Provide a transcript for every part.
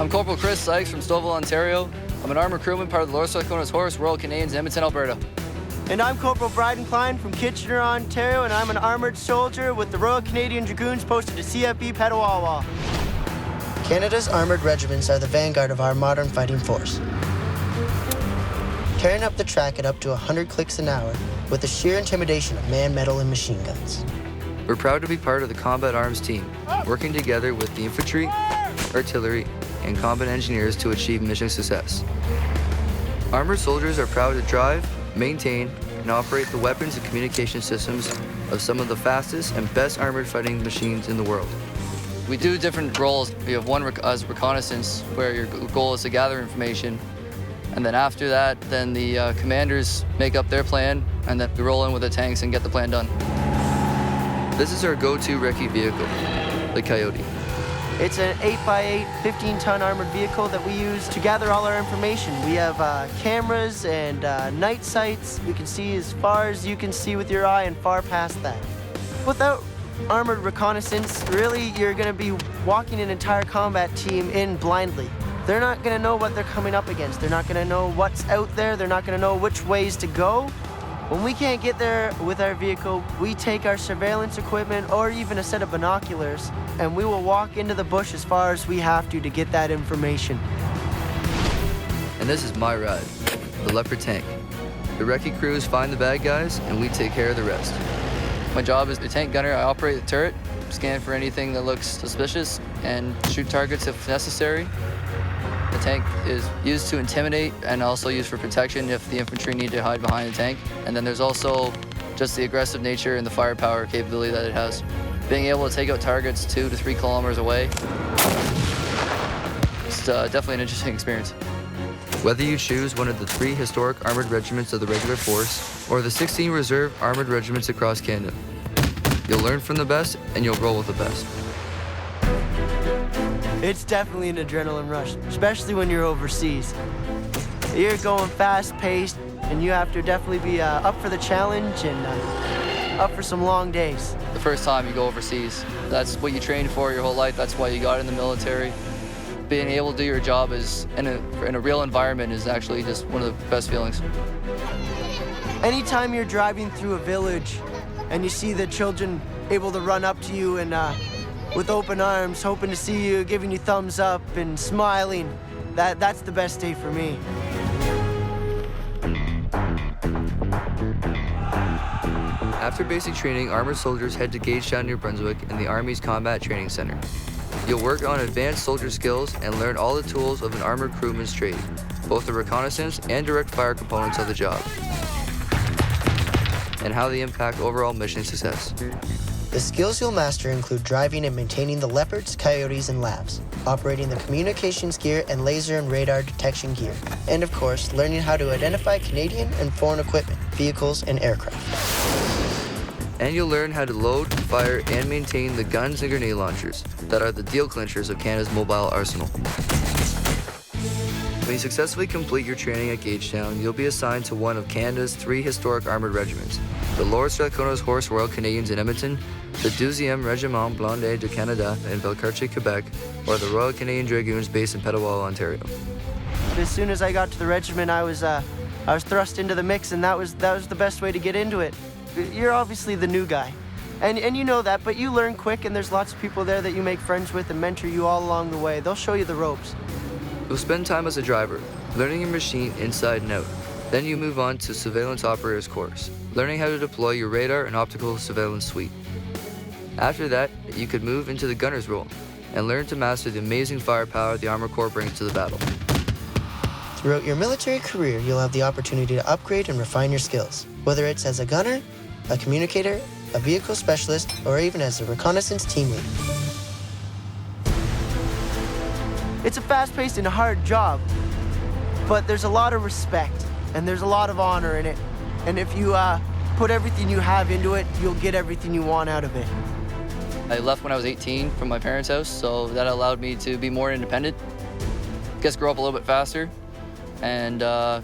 I'm Corporal Chris Sykes from Stouffville, Ontario. I'm an armored crewman, part of the Lower Reconnaissance Horse, Royal Canadians, Edmonton, Alberta. And I'm Corporal Bryden Klein from Kitchener, Ontario, and I'm an armored soldier with the Royal Canadian Dragoons posted to CFB Petawawa. Canada's armored regiments are the vanguard of our modern fighting force. Tearing up the track at up to 100 clicks an hour with the sheer intimidation of man, metal, and machine guns. We're proud to be part of the Combat Arms team, working together with the infantry, artillery, and combat engineers to achieve mission success. Armored soldiers are proud to drive, maintain, and operate the weapons and communication systems of some of the fastest and best armored fighting machines in the world. We do different roles. We have one as reconnaissance, where your goal is to gather information. And then after that, then the commanders make up their plan, and then we roll in with the tanks and get the plan done. This is our go-to recce vehicle, the Coyote. It's an 8x8, 15-ton armored vehicle that we use to gather all our information. We have cameras and night sights. We can see as far as you can see with your eye and far past that. Without armored reconnaissance, really, you're going to be walking an entire combat team in blindly. They're not going to know what they're coming up against. They're not going to know what's out there. They're not going to know which ways to go. When we can't get there with our vehicle, we take our surveillance equipment or even a set of binoculars, and we will walk into the bush as far as we have to get that information. And this is my ride, the Leopard tank. The recce crews find the bad guys, and we take care of the rest. My job is a tank gunner. I operate the turret, scan for anything that looks suspicious, and shoot targets if necessary. The tank is used to intimidate and also used for protection if the infantry need to hide behind the tank. And then there's also just the aggressive nature and the firepower capability that it has. Being able to take out targets 2 to 3 kilometers away, it's definitely an interesting experience. Whether you choose one of the 3 historic armored regiments of the regular force or the 16 reserve armored regiments across Canada, you'll learn from the best and you'll roll with the best. It's definitely an adrenaline rush, especially when you're overseas. You're going fast-paced, and you have to definitely be up for the challenge and up for some long days. The first time you go overseas, that's what you trained for your whole life. That's why you got in the military. Being able to do your job is in a real environment is actually just one of the best feelings. Anytime you're driving through a village and you see the children able to run up to you and with open arms, hoping to see you, giving you thumbs up and smiling, that's the best day for me. After basic training, armored soldiers head to Gagetown, New Brunswick in the Army's Combat Training Center. You'll work on advanced soldier skills and learn all the tools of an armored crewman's trade, both the reconnaissance and direct fire components of the job, and how they impact overall mission success. The skills you'll master include driving and maintaining the Leopards, Coyotes, and Labs, operating the communications gear and laser and radar detection gear, and of course, learning how to identify Canadian and foreign equipment, vehicles, and aircraft. And you'll learn how to load, fire, and maintain the guns and grenade launchers that are the deal clinchers of Canada's mobile arsenal. When you successfully complete your training at Gagetown, you'll be assigned to one of Canada's 3 historic armored regiments, the Lower Reconnaissance Horse Royal Canadians in Edmonton, the 12e Regiment Blindé de Canada in Valcartier, Quebec, or the Royal Canadian Dragoons based in Petawawa, Ontario. As soon as I got to the regiment, I was thrust into the mix, and that was the best way to get into it. You're obviously the new guy, and you know that, but you learn quick, and there's lots of people there that you make friends with and mentor you all along the way. They'll show you the ropes. You'll spend time as a driver, learning your machine inside and out. Then you move on to Surveillance Operator's course, learning how to deploy your radar and optical surveillance suite. After that, you could move into the gunner's role and learn to master the amazing firepower the Armored Corps brings to the battle. Throughout your military career, you'll have the opportunity to upgrade and refine your skills, whether it's as a gunner, a communicator, a vehicle specialist, or even as a reconnaissance team lead. It's a fast-paced and hard job, but there's a lot of respect, and there's a lot of honor in it. And if you put everything you have into it, you'll get everything you want out of it. I left when I was 18 from my parents' house, so that allowed me to be more independent, grow up a little bit faster, and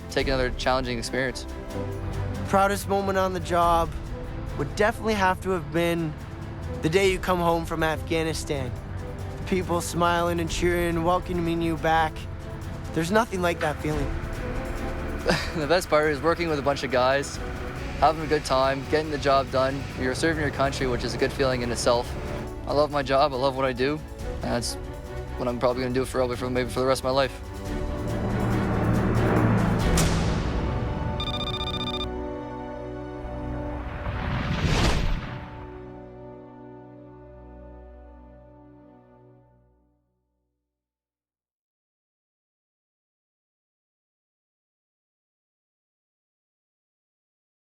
take another challenging experience. Proudest moment on the job would definitely have to have been the day you come home from Afghanistan. people smiling and cheering and welcoming you back. There's nothing like that feeling. The best part is working with a bunch of guys, having a good time, getting the job done. You're serving your country, which is a good feeling in itself. I love my job, I love what I do, and that's what I'm probably gonna do maybe for the rest of my life.